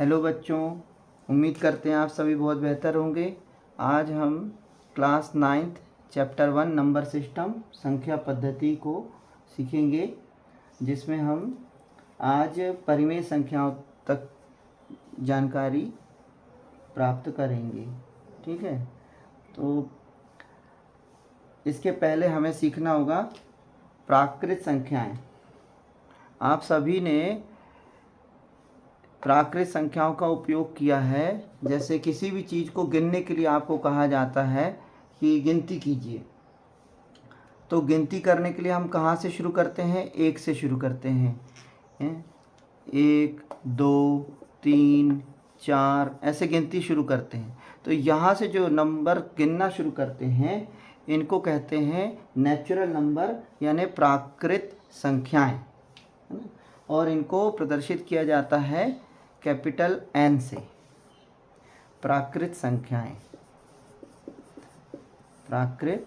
Hello बच्चों, उम्मीद करते हैं आप सभी बहुत बेहतर होंगे। आज हम class 9th chapter 1 number system संख्या पद्धति को सीखेंगे, जिसमें हम आज परिमेय संख्याओं तक जानकारी प्राप्त करेंगे। ठीक है, तो इसके पहले हमें सीखना होगा प्राकृत संख्याएं। आप सभी ने प्राकृत संख्याओं का उपयोग किया है। जैसे किसी भी चीज़ को गिनने के लिए आपको कहा जाता है कि गिनती कीजिए, तो गिनती करने के लिए हम कहाँ से शुरू करते हैं? एक से शुरू करते हैं। 1 2 3 4 ऐसे गिनती शुरू करते हैं। तो यहाँ से जो नंबर गिनना शुरू करते हैं इनको कहते हैं नेचुरल नंबर यानी प्राकृत संख्याएं, और इनको प्रदर्शित किया जाता है कैपिटल N से। प्राकृत संख्याएं, प्राकृत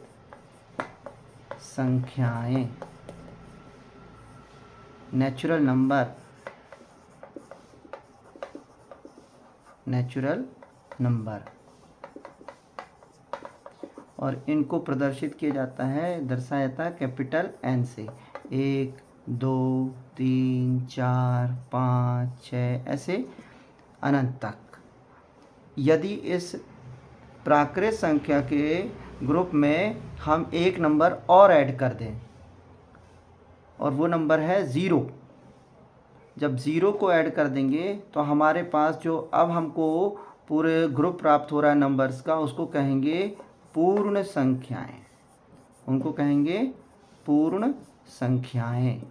संख्याएं, नेचुरल नंबर, नेचुरल नंबर, और इनको प्रदर्शित किया जाता है, दर्शाया जाता है कैपिटल N से। 1 2 3 4 5 6 ऐसे अनंत तक। यदि इस प्राकृत संख्या के ग्रुप में हम एक नंबर और ऐड कर दें, और वो नंबर है 0। जब 0 को ऐड कर देंगे तो हमारे पास जो अब हमको पूरे ग्रुप प्राप्त हो रहा है नंबर्स का, उसको कहेंगे पूर्ण संख्याएं। उनको कहेंगे पूर्ण संख्याएं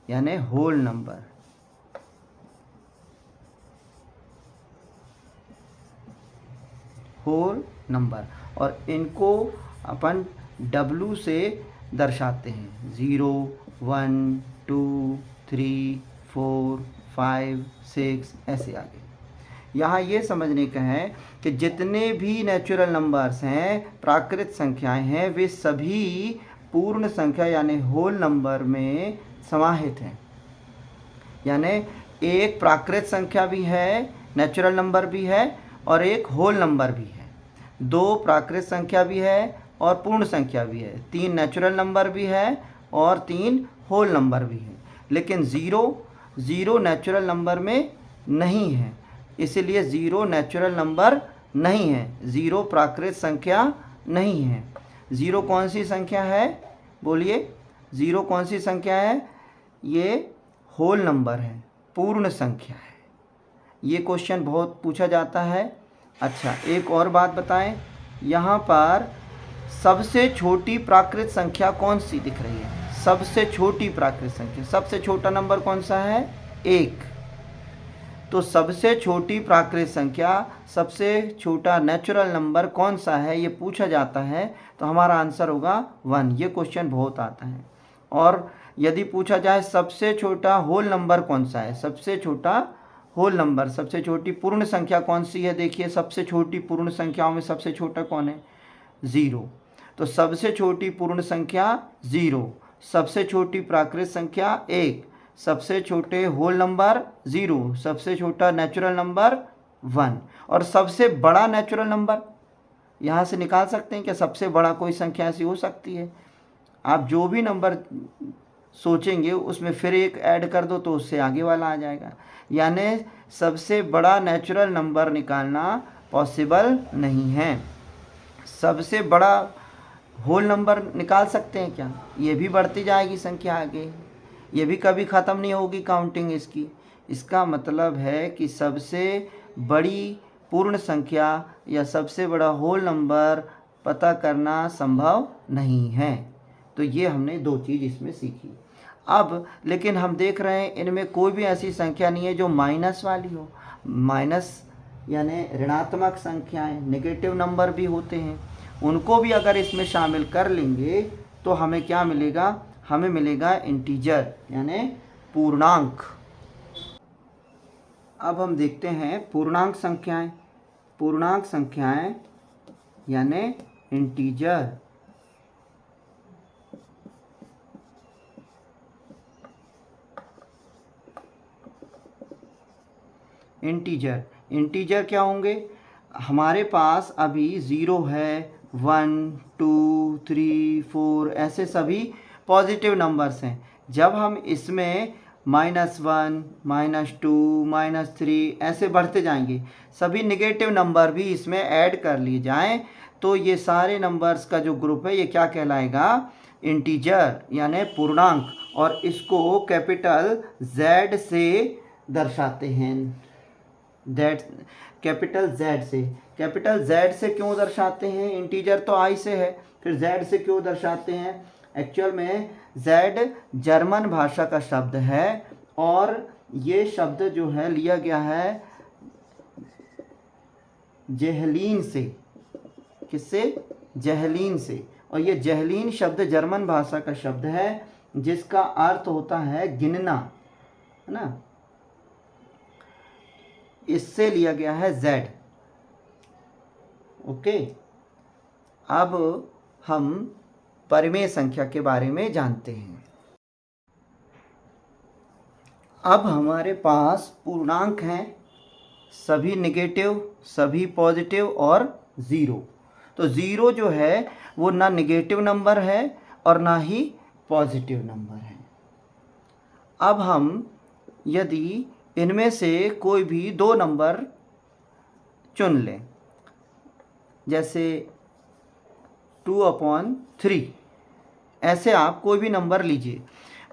यानी होल नंबर। होल नंबर, और इनको अपन W से दर्शाते हैं। 0 1 2 3 4 5 6 ऐसे आगे। यहाँ ये समझने का है कि जितने भी नेचुरल नंबर्स हैं, प्राकृत संख्याएं हैं, वे सभी पूर्ण संख्या यानी होल नंबर में समाहित हैं। यानी एक प्राकृत संख्या भी है, नेचुरल नंबर भी है, और एक होल नंबर भी है। 2 प्राकृत संख्या भी है और पूर्ण संख्या भी है। 3 नेचुरल नंबर भी है और 3 होल नंबर भी है। लेकिन 0 नेचुरल नंबर में नहीं है, इसलिए 0 नेचुरल नंबर नहीं है। 0 प्राकृत संख्या नहीं है। 0 कौन सी संख्या है? बोलिए, 0 कौन सी संख्या है? ये होल नंबर है, पूर्ण संख्या है। ये क्वेश्चन बहुत पूछा जाता है। अच्छा, एक और बात बताएं, यहाँ पर सबसे छोटी प्राकृत संख्या कौन सी दिख रही है? सबसे छोटी प्राकृत संख्या, सबसे छोटा नंबर कौन सा है? 1। तो सबसे छोटी प्राकृत संख्या, सबसे छोटा नेचुरल नंबर कौन सा है, ये पूछा जाता है, तो हमारा आंसर होगा 1। ये क्वेश्चन बहुत आता है। और यदि पूछा जाए सबसे छोटा होल नंबर कौन सा है, सबसे छोटा होल नंबर, सबसे छोटी पूर्ण संख्या कौन सी है? देखिए, सबसे छोटी पूर्ण संख्याओं में सबसे छोटा कौन है? 0। तो सबसे छोटी पूर्ण संख्या 0, सबसे छोटी प्राकृत संख्या 1, सबसे छोटे होल नंबर 0, सबसे छोटा नेचुरल नंबर 1, और सबसे बड़ा नेचुरल नंबर यहाँ से निकाल सकते हैं क्या? सबसे बड़ा कोई संख्या ऐसी हो सकती है? आप जो भी नंबर सोचेंगे उसमें फिर एक ऐड कर दो तो उससे आगे वाला आ जाएगा। यानी सबसे बड़ा नेचुरल नंबर निकालना पॉसिबल नहीं है। सबसे बड़ा होल नंबर निकाल सकते हैं क्या? ये भी बढ़ती जाएगी संख्या आगे, ये भी कभी ख़त्म नहीं होगी काउंटिंग इसकी। इसका मतलब है कि सबसे बड़ी पूर्ण संख्या या सबसे बड़ा होल नंबर पता करना संभव नहीं है। तो ये हमने 2 चीज़ इसमें सीखी। अब लेकिन हम देख रहे हैं इनमें कोई भी ऐसी संख्या नहीं है जो माइनस वाली हो। माइनस यानी ऋणात्मक संख्याएं, नेगेटिव नंबर भी होते हैं, उनको भी अगर इसमें शामिल कर लेंगे तो हमें क्या मिलेगा? हमें मिलेगा इंटीजर यानी पूर्णांक। अब हम देखते हैं पूर्णांक संख्याएं। पूर्णांक संख्याएं यानी इंटीजर। इंटीजर। इंटीजर क्या होंगे? हमारे पास अभी 0 है, 1 2 3 4 ऐसे सभी पॉजिटिव नंबर्स हैं। जब हम इसमें -1 -2 -3 ऐसे बढ़ते जाएंगे, सभी नेगेटिव नंबर भी इसमें ऐड कर लिए जाएं, तो ये सारे नंबर्स का जो ग्रुप है ये क्या कहलाएगा? इंटीजर यानी पूर्णांक। और इसको कैपिटल Z से दर्शाते हैं। कैपिटल Z से क्यों दर्शाते हैं? इंटीजर तो I से है, फिर Z से क्यों दर्शाते हैं? एक्चुअल में Z जर्मन भाषा का शब्द है और ये शब्द जो है लिया गया है जेहलीन से। किससे? जेहलीन से। और ये जेहलीन शब्द जर्मन भाषा का शब्द है जिसका अर्थ होता है गिनना, है ना। इससे लिया गया है Z। ओके, अब हम परिमेय संख्या के बारे में जानते हैं। अब हमारे पास पूर्णांक हैं, सभी नेगेटिव, सभी पॉजिटिव और ज़ीरो। तो ज़ीरो जो है वो ना नेगेटिव नंबर है और ना ही पॉजिटिव नंबर है। अब हम यदि इनमें से कोई भी दो नंबर चुन लें, जैसे 2/3, ऐसे आप कोई भी नंबर लीजिए,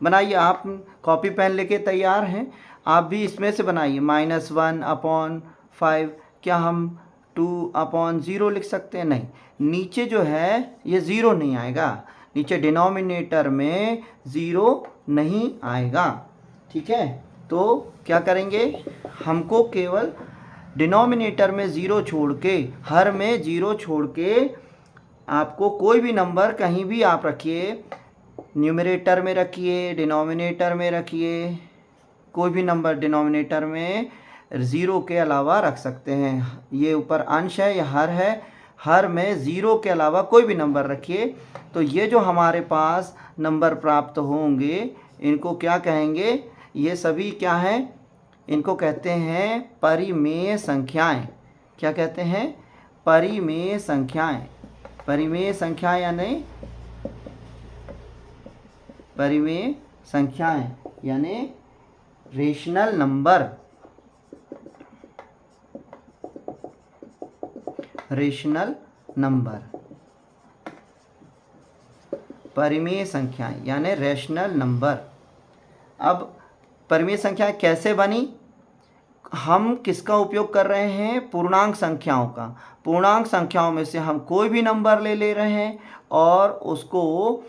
बनाइए। आप कॉपी पेन लेके तैयार हैं? आप भी इसमें से बनाइए। -1/5, क्या हम 2/0 लिख सकते हैं? नहीं, नीचे जो है ये ज़ीरो नहीं आएगा, नीचे डिनोमिनेटर में ज़ीरो नहीं आएगा। ठीक है, तो क्या करेंगे? हमको केवल डिनोमिनेटर में ज़ीरो छोड़ के, हर में ज़ीरो छोड़ के, आपको कोई भी नंबर कहीं भी आप रखिए, न्यूमरेटर में रखिए, डिनोमिनेटर में रखिए, कोई भी नंबर डिनोमिनेटर में ज़ीरो के अलावा रख सकते हैं। ये ऊपर अंश है या हर है, हर में ज़ीरो के अलावा कोई भी नंबर रखिए। तो ये जो हमारे पास नंबर प्राप्त होंगे इनको क्या कहेंगे? ये सभी क्या हैं? इनको कहते हैं परिमेय संख्याएं। क्या कहते हैं? परिमेय संख्याएं। परिमेय संख्या यानी परिमेय संख्याएं यानी रेशनल नंबर। रेशनल नंबर, परिमेय संख्याएं यानी रेशनल नंबर। अब परिमेय संख्याएं कैसे बनी? हम किसका उपयोग कर रहे हैं? पूर्णांक संख्याओं का। पूर्णांक संख्याओं में से हम कोई भी नंबर ले रहे हैं और उसको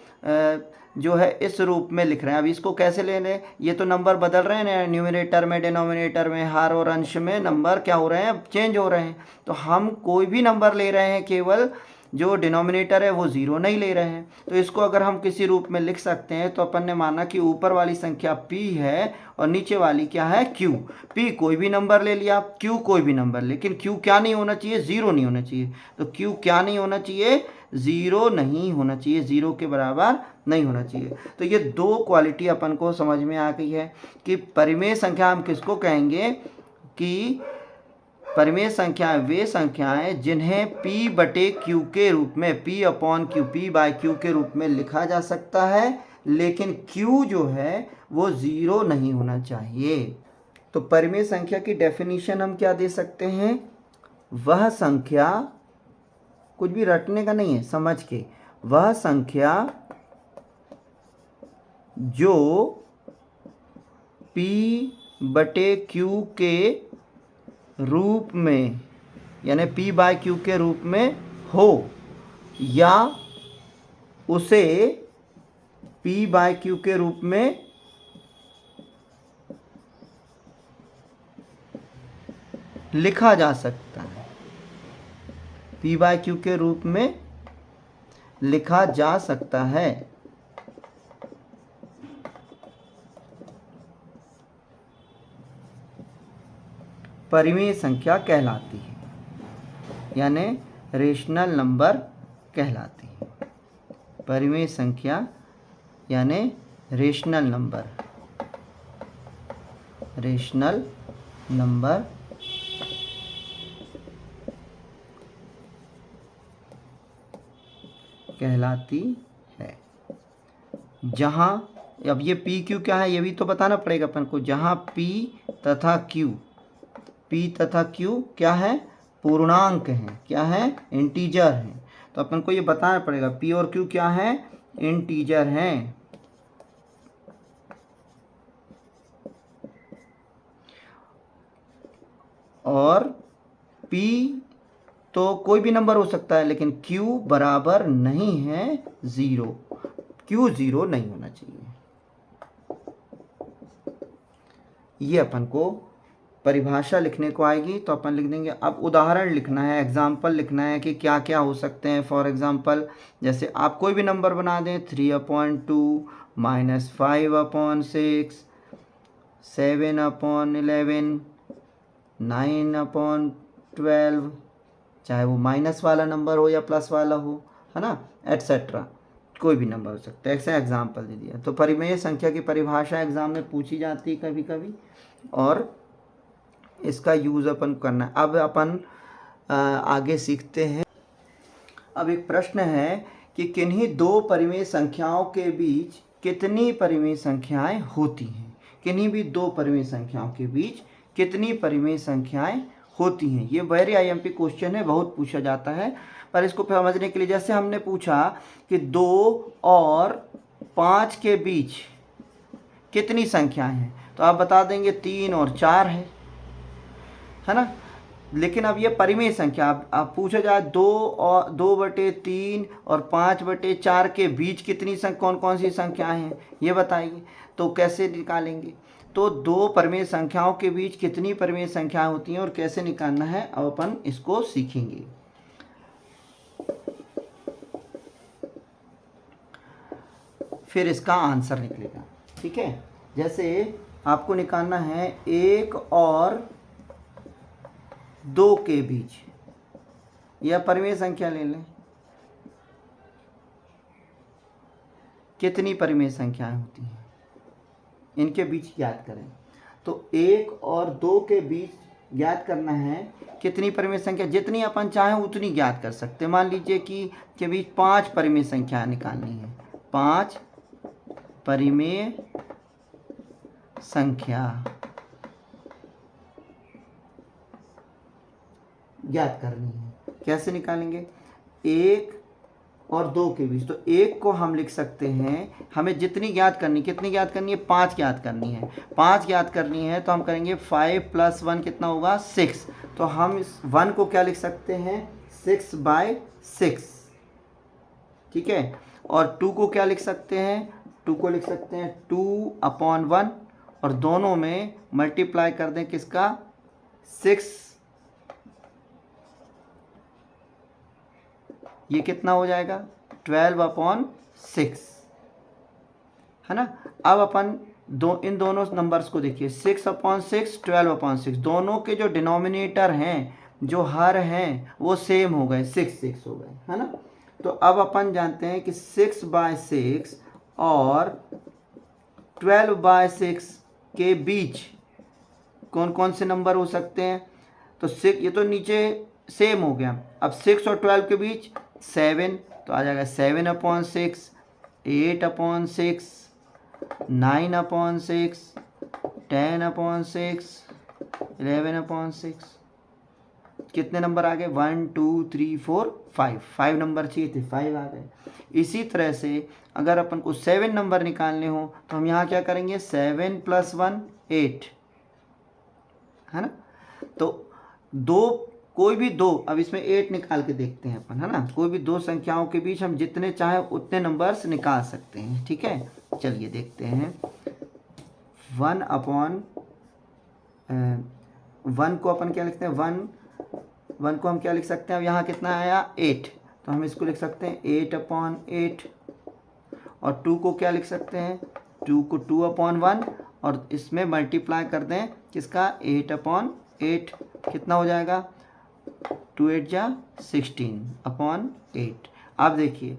जो है इस रूप में लिख रहे हैं। अब इसको कैसे ले लें? ये तो नंबर बदल रहे हैं, न्यूमरेटर में, डिनोमिनेटर में, हर और अंश में नंबर क्या हो रहे हैं? चेंज हो रहे हैं। तो हम कोई भी नंबर ले रहे हैं, केवल जो डिनोमिनेटर है वो ज़ीरो नहीं ले रहे हैं। तो इसको अगर हम किसी रूप में लिख सकते हैं तो अपन ने माना कि ऊपर वाली संख्या p है और नीचे वाली क्या है? q। p कोई भी नंबर ले लिया, q कोई भी नंबर, लेकिन q क्या नहीं होना चाहिए? ज़ीरो नहीं होना चाहिए। तो q क्या नहीं होना चाहिए? ज़ीरो नहीं होना चाहिए, ज़ीरो के बराबर नहीं होना चाहिए। तो ये दो क्वालिटी अपन को समझ में आ गई है कि परिमेय संख्या हम किसको कहेंगे? कि परिमेय संख्याएं वे संख्याएं जिन्हें p/q के रूप में, p/q, p/q के रूप में लिखा जा सकता है, लेकिन q जो है वो ज़ीरो नहीं होना चाहिए। तो परिमेय संख्या की डेफिनेशन हम क्या दे सकते हैं? वह संख्या, कुछ भी रटने का नहीं है, समझ के, वह संख्या जो p/q के रूप में यानी p/q के रूप में हो, या उसे p/q के रूप में लिखा जा सकता है। p/q के रूप में लिखा जा सकता है। परिमेय संख्या कहलाती है, यानी रेशनल नंबर कहलाती है। परिमेय संख्या यानी रेशनल नंबर, रेशनल नंबर कहलाती है। जहाँ, अब ये पी क्यू क्या है ये भी तो बताना पड़ेगा अपन को। जहाँ पी तथा क्यू क्या है, पूर्णांक हैं, क्या है, इंटीजर हैं। तो अपन को ये बताना पड़ेगा पी और क्यू क्या है, इंटीजर हैं। और P तो कोई भी नंबर हो सकता है, लेकिन Q बराबर नहीं है 0। Q 0 नहीं होना चाहिए। ये अपन को परिभाषा लिखने को आएगी तो अपन लिख देंगे। अब उदाहरण लिखना है, एग्जाम्पल लिखना है कि क्या क्या हो सकते हैं। फॉर एग्जाम्पल जैसे आप कोई भी नंबर बना दें, 3/2, -5/6, 7/11, 9/12, चाहे वो माइनस वाला नंबर हो या प्लस वाला हो, है ना, एट्सेट्रा, कोई भी नंबर हो सकता है। ऐसा एग्जाम्पल दे दिया। तो परिमेय संख्या की परिभाषा एग्जाम में पूछी जाती है कभी कभी, और इसका यूज़ अपन करना है। अब अपन आगे सीखते हैं। अब एक प्रश्न है कि किन्हीं दो परिमेय संख्याओं के बीच कितनी परिमेय संख्याएं होती हैं। किन्हीं भी दो परिमेय संख्याओं के बीच कितनी परिमेय संख्याएं होती हैं। ये वेरी आईएमपी क्वेश्चन है, बहुत पूछा जाता है। पर इसको समझने के लिए, जैसे हमने पूछा कि 2 और 5 के बीच कितनी संख्याएं हैं, तो आप बता देंगे 3 और 4 है ना। लेकिन अब ये परिमेय संख्या, आप पूछा जाए 2/3 और 5/4 के बीच कितनी कौन कौन सी संख्याएं हैं ये बताइए, तो कैसे निकालेंगे। तो दो परिमेय संख्याओं के बीच कितनी परिमेय संख्याएं होती हैं और कैसे निकालना है, अब अपन इसको सीखेंगे। फिर इसका आंसर निकलेगा, ठीक है। जैसे आपको निकालना है 1 और 2 के बीच, यह परिमेय संख्या ले लें, कितनी परिमेय संख्याएं होती हैं, इनके बीच ज्ञात करें। तो 1 और 2 के बीच ज्ञात करना है कितनी परिमेय संख्या, जितनी अपन चाहें उतनी ज्ञात कर सकते हैं। मान लीजिए कि के बीच 5 परिमेय संख्या निकालनी है, 5 परिमेय संख्या ज्ञात करनी है। कैसे निकालेंगे, 1 और 2 के बीच, तो 1 को हम लिख सकते हैं, हमें जितनी ज्ञात करनी, कितनी ज्ञात करनी है, 5 ज्ञात करनी है। 5 ज्ञात करनी है तो हम करेंगे 5 + 1 कितना होगा, 6। तो हम इस 1 को क्या लिख सकते हैं, 6/6, ठीक है। और 2 को क्या लिख सकते हैं, 2 को लिख सकते हैं 2/1, और दोनों में मल्टीप्लाई कर दें किसका, 6, ये कितना हो जाएगा 12/6, है ना। अब अपन इन दोनों नंबर्स को देखिए, 6/6, 12/6, दोनों के जो डिनोमिनेटर हैं, जो हर हैं, वो सेम हो गए, 6 हो गए, है ना। तो अब अपन जानते हैं कि 6/6 और 12/6 के बीच कौन कौन से नंबर हो सकते हैं। तो 6, ये तो नीचे सेम हो गया। अब 6 और 12 के बीच 7, तो आ जाएगा 7/6, 8/6, 9/6, 10/6, 11/6। कितने नंबर आ गए, 1 2 3 4 5 नंबर चाहिए थे, 5 आ गए। इसी तरह से अगर अपन को 7 नंबर निकालने हो तो हम यहाँ क्या करेंगे, 7 + 1 8, है ना। तो कोई भी दो, अब इसमें 8 निकाल के देखते हैं अपन, है ना। कोई भी दो संख्याओं के बीच हम जितने चाहें उतने नंबर्स निकाल सकते हैं, ठीक है। चलिए देखते हैं। 1 को अपन क्या लिखते हैं, 1 को हम क्या लिख सकते हैं, अब यहाँ कितना आया 8, तो हम इसको लिख सकते हैं 8/8। और 2 को क्या लिख सकते हैं, 2 को 2/1, और इसमें मल्टीप्लाई कर दें किसका, 8/8, कितना हो जाएगा, 2 8 जा 16/8। अब देखिए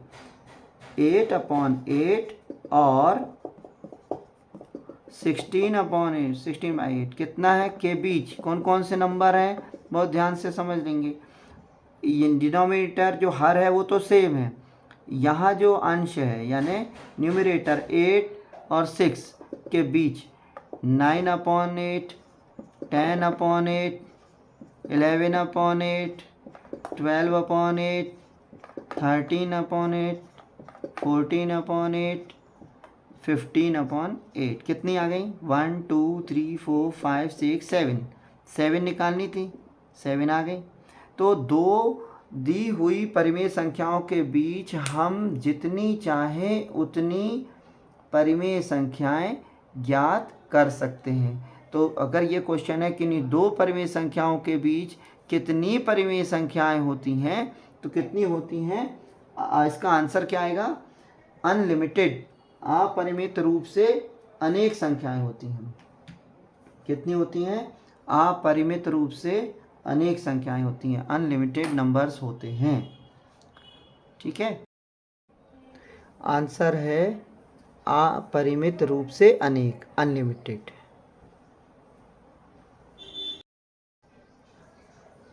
8/8 और 16/8, 16/8 कितना है, के बीच कौन कौन से नंबर हैं, बहुत ध्यान से समझ लेंगे। ये डिनोमिनेटर जो हर है वो तो सेम है, यहाँ जो अंश है यानी न्यूमरेटर 8 और 6 के बीच 9/8, 10/8, 11/8, 12/8, 13/8, 14/8, 15/8 कितनी आ गई? 1 2 3 4 5 6 7 7 निकालनी थी, 7 आ गई। तो दो दी हुई परिमेय संख्याओं के बीच हम जितनी चाहें उतनी परिमेय संख्याएं ज्ञात कर सकते हैं। तो अगर ये क्वेश्चन है कि नहीं दो परिमेय संख्याओं के बीच कितनी परिमेय संख्याएं होती हैं, तो कितनी होती हैं? इसका आंसर क्या आएगा? अनलिमिटेड, अपरिमित रूप से अनेक संख्याएं होती हैं। कितनी होती हैं? अपरिमित रूप से अनेक संख्याएं होती हैं, अनलिमिटेड नंबर्स होते हैं। ठीक है, आंसर है अपरिमित रूप से अनेक, अनलिमिटेड।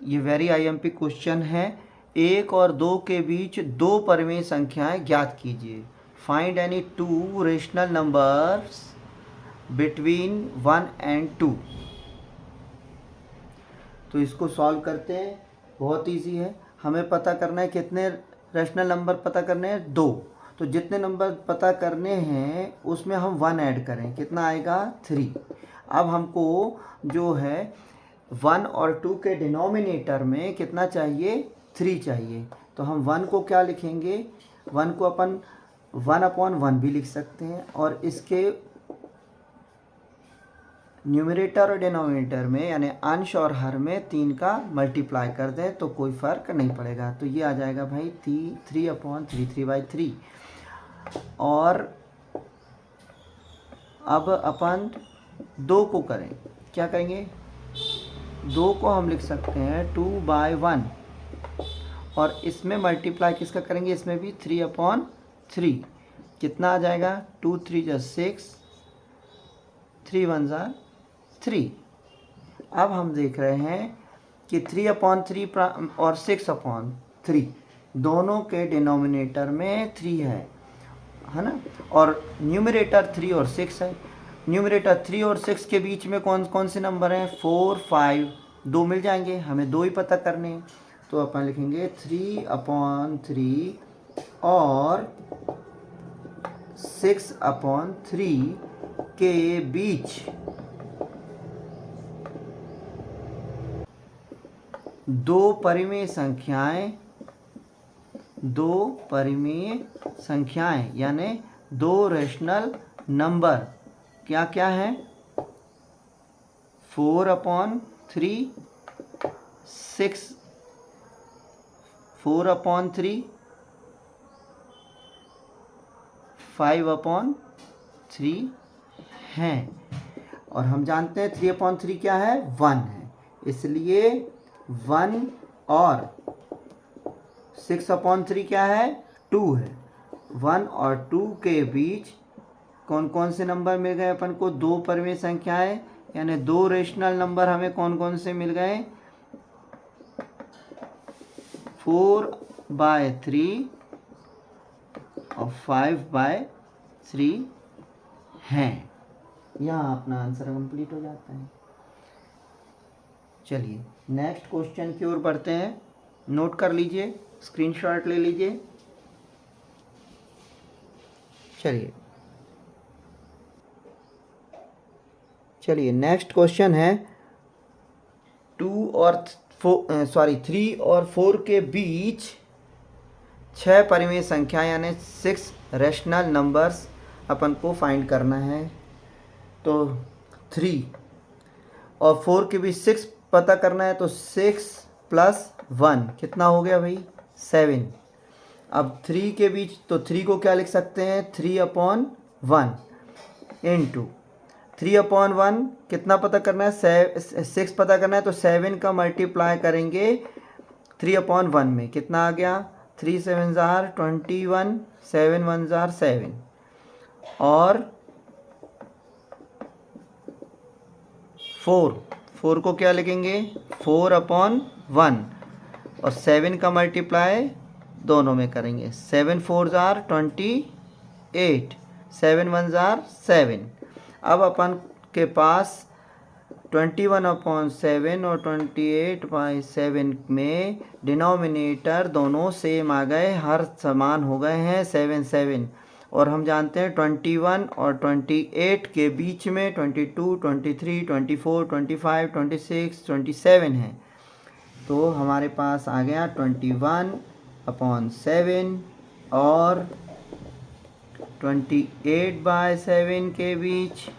ये वेरी आईएमपी क्वेश्चन है। 1 और 2 के बीच दो परिमेय संख्याएं ज्ञात कीजिए। Find any two rational numbers between 1 and 2। तो इसको सॉल्व करते हैं, बहुत इजी है। हमें पता करना है कितने रेशनल नंबर पता करने हैं? 2। तो जितने नंबर पता करने हैं उसमें हम 1 ऐड करें, कितना आएगा? 3। अब हमको जो है 1 और 2 के डिनोमिनेटर में कितना चाहिए? 3 चाहिए। तो हम 1 को क्या लिखेंगे? 1 को अपन 1/1 भी लिख सकते हैं, और इसके न्यूमरेटर और डिनोमिनेटर में यानी अंश और हर में 3 का मल्टीप्लाई कर दें तो कोई फ़र्क नहीं पड़ेगा। तो ये आ जाएगा भाई 3/3, 3/3। और अब अपन 2 को करें, क्या करेंगे? 2 को हम लिख सकते हैं 2/1, और इसमें मल्टीप्लाई किसका करेंगे? इसमें भी 3/3। कितना आ जाएगा? 2 3 6, 3 1 3। अब हम देख रहे हैं कि 3/3 और 6/3 दोनों के डिनोमिनेटर में 3 है ना, और न्यूमरेटर 3 और 6 है। न्यूमरेटर 3 और 6 के बीच में कौन कौन से नंबर हैं? 4 5, 2 मिल जाएंगे, हमें 2 ही पता करने हैं। तो अपन लिखेंगे 3/3 और 6/3 के बीच दो परिमेय संख्याएं यानी दो रेशनल नंबर क्या क्या है? 4/3, 4/3, 5/3 हैं। और हम जानते हैं 3/3 क्या है? 1 है। इसलिए 1 और 6/3 क्या है? 2 है। 1 और 2 के बीच कौन कौन से नंबर मिल गए अपन को? दो परिमेय संख्याएं यानी दो रेशनल नंबर हमें कौन कौन से मिल गए? 4/3 और 5/3 हैं। यहाँ अपना आंसर कंप्लीट हो जाता है। चलिए नेक्स्ट क्वेश्चन की ओर बढ़ते हैं। नोट कर लीजिए, स्क्रीनशॉट ले लीजिए। चलिए नेक्स्ट क्वेश्चन है 3 और 4 के बीच 6 परिमेय संख्या यानी 6 रेशनल नंबर्स अपन को फाइंड करना है। तो 3 और 4 के बीच 6 पता करना है, तो 6 + 1 कितना हो गया भाई? 7। अब 3 के बीच, तो 3 को क्या लिख सकते हैं? 3/1 इंटू 3/1 कितना पता करना है? 6 पता करना है, तो 7 का मल्टीप्लाई करेंगे 3/1 में, कितना आ गया? 3 7 21, 7 1 7। और 4 को क्या लिखेंगे? 4/1, और 7 का मल्टीप्लाई दोनों में करेंगे। 7 4 जार 28, 7 1 जार 7। अब अपन के पास 21/7 और 28/7 में डिनोमिनेटर दोनों सेम आ गए, हर समान हो गए हैं 7 7। और हम जानते हैं 21 और 28 के बीच में 22, 23, 24, 25, 26, 27 है। तो हमारे पास आ गया 21/7 और 28/7 के बीच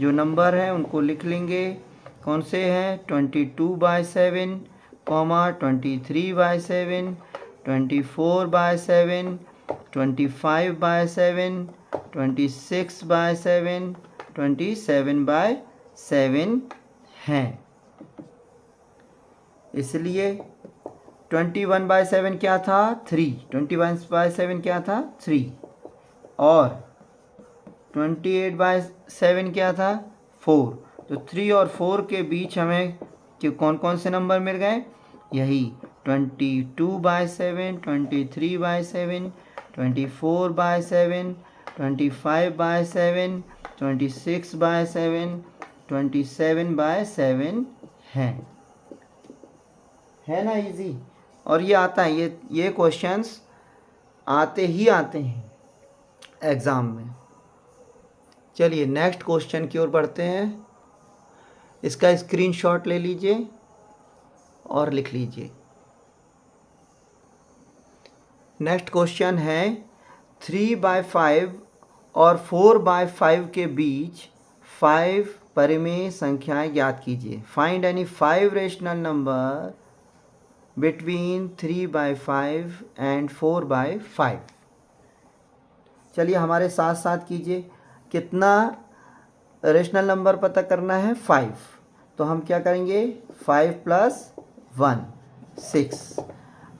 जो नंबर है उनको लिख लेंगे। कौन से हैं? 22/7, 23/7, 24/7, 25/7, 26/7, 27/7 हैं। इसलिए 21/7 क्या था? 3। 21/7 क्या था? 3। और 28/7 क्या था? 4। तो 3 और 4 के बीच हमें कि कौन कौन से नंबर मिल गए? यही 22/7, 23/7, 24/7, 25/7, 26/7, 27/7 है ना इजी। और ये आता है, ये क्वेश्चंस आते ही आते हैं एग्ज़ाम में। चलिए नेक्स्ट क्वेश्चन की ओर बढ़ते हैं। इसका स्क्रीनशॉट ले लीजिए और लिख लीजिए। नेक्स्ट क्वेश्चन है 3/5 और 4/5 के बीच 5 परिमेय संख्याएं ज्ञात कीजिए। Find any 5 rational number between 3/5 and 4/5। चलिए हमारे साथ साथ कीजिए। कितना रेशनल नंबर पता करना है? 5। तो हम क्या करेंगे? 5 + 1 6।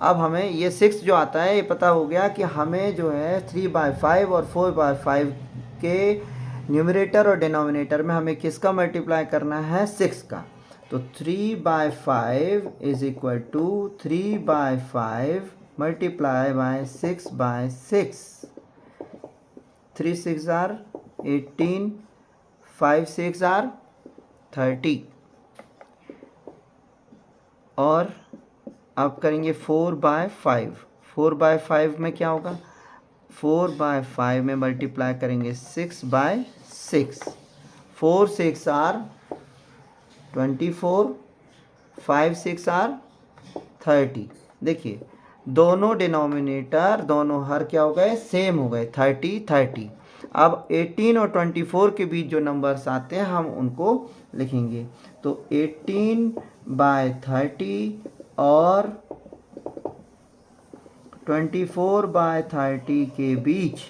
अब हमें ये 6 जो आता है ये पता हो गया कि हमें जो है 3/5 और 4/5 के न्यूमरेटर और डिनोमिनेटर में हमें किसका मल्टीप्लाई करना है? 6 का। तो 3/5 = 3/5 मल्टीप्लाई बाय 6/6। 3 6 are 18, 5 6 are 30। और अब करेंगे 4/5। 4/5 में क्या होगा? 4/5 में मल्टीप्लाई करेंगे 6/6। 4 6 are 24, 5 6 are 30। देखिए दोनों डिनोमिनेटर दोनों हर क्या हो गए? सेम हो गए, 30 30। अब 18 और 24 के बीच जो नंबर्स आते हैं हम उनको लिखेंगे। तो 18/30 और 24/30 के बीच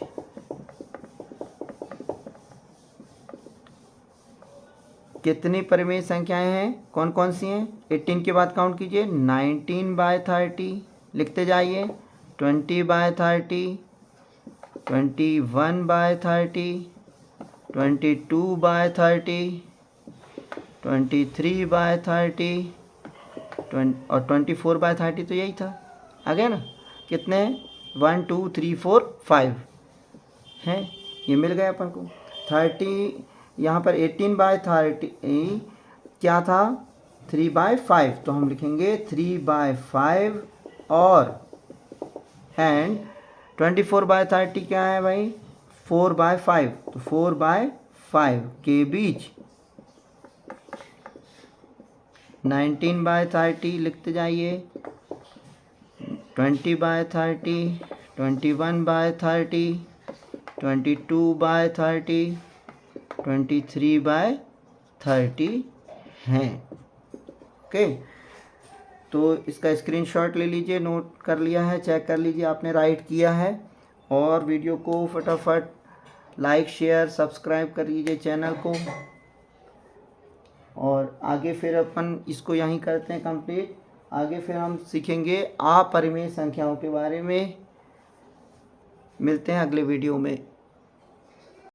कितनी परिमेय संख्याएं हैं? कौन कौन सी हैं? 18 के बाद काउंट कीजिए। 19/30 लिखते जाइए। 20/30, 21/30, 22/30, 23/30 और 24/30। तो यही था, आ गया ना? कितने हैं? 1 2 3 4 5 हैं, ये मिल गए अपन को। 30 यहाँ पर 18/30 क्या था? 3/5। तो हम लिखेंगे 3/5 और एंड 24/30 क्या है भाई? 4/5। तो 4/5 के बीच 19/30 लिखते जाइए। 20/30, 21/30, 22/30, 23/30 हैं। ओके, तो इसका स्क्रीनशॉट ले लीजिए, नोट कर लिया है, चेक कर लीजिए आपने राइट किया है। और वीडियो को फटाफट लाइक शेयर सब्सक्राइब कर लीजिए चैनल को। और आगे फिर अपन इसको यहीं करते हैं कंप्लीट। आगे फिर हम सीखेंगे अपरिमेय संख्याओं के बारे में। मिलते हैं अगले वीडियो में।